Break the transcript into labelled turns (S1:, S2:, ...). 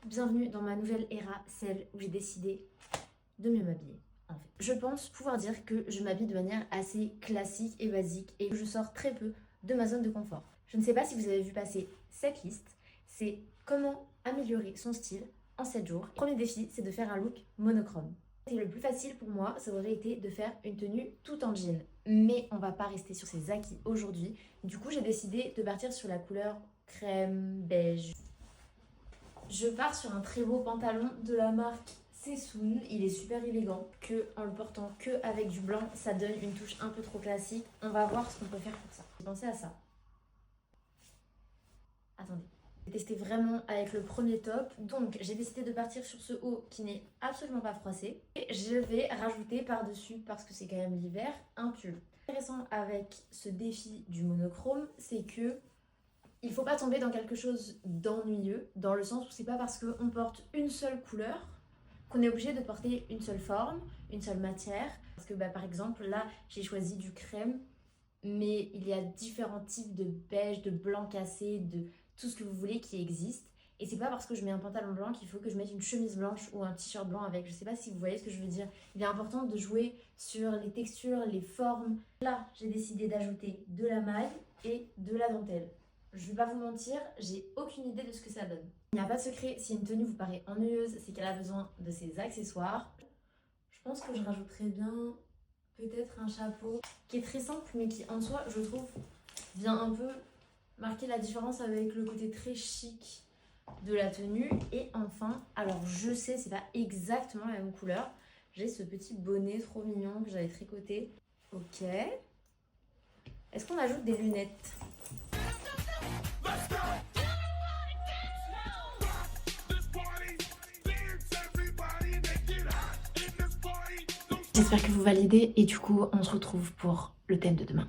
S1: bienvenue dans ma nouvelle era, celle où j'ai décidé de mieux m'habiller. En fait, je pense pouvoir dire que je m'habille de manière assez classique et basique et que je sors très peu de ma zone de confort. Je ne sais pas si vous avez vu passer cette liste, c'est comment améliorer son style en 7 jours. Le premier défi, c'est de faire un look monochrome. Et le plus facile pour moi, ça aurait été de faire une tenue tout en jean. Mais on va pas rester sur ces acquis aujourd'hui. Du coup, j'ai décidé de partir sur la couleur crème beige. Je pars sur un très beau pantalon de la marque Sessoun. Il est super élégant. Que en le portant que avec du blanc, ça donne une touche un peu trop classique. On va voir ce qu'on peut faire pour ça. J'ai pensé à ça. Attendez. J'ai testé vraiment avec le premier top. Donc j'ai décidé de partir sur ce haut qui n'est absolument pas froissé. Et je vais rajouter par-dessus, parce que c'est quand même l'hiver, un pull. Intéressant avec ce défi du monochrome, c'est que il faut pas tomber dans quelque chose d'ennuyeux, dans le sens où c'est pas parce qu'on porte une seule couleur qu'on est obligé de porter une seule forme, une seule matière. Parce que par exemple là j'ai choisi du crème, mais il y a différents types de beige, de blanc cassé, de tout ce que vous voulez qui existe. Et c'est pas parce que je mets un pantalon blanc qu'il faut que je mette une chemise blanche ou un t-shirt blanc avec. Je sais pas si vous voyez ce que je veux dire. Il est important de jouer sur les textures, les formes. Là, j'ai décidé d'ajouter de la maille et de la dentelle. Je vais pas vous mentir, j'ai aucune idée de ce que ça donne. Il n'y a pas de secret, si une tenue vous paraît ennuyeuse, c'est qu'elle a besoin de ses accessoires. Je pense que je rajouterais bien peut-être un chapeau qui est très simple mais qui en soi, je trouve, vient un peu marquer la différence avec le côté très chic de la tenue. Et enfin, alors je sais, c'est pas exactement la même couleur, j'ai ce petit bonnet trop mignon que j'avais tricoté. Ok. Est-ce qu'on ajoute des lunettes ? J'espère que vous validez et du coup on se retrouve pour le thème de demain.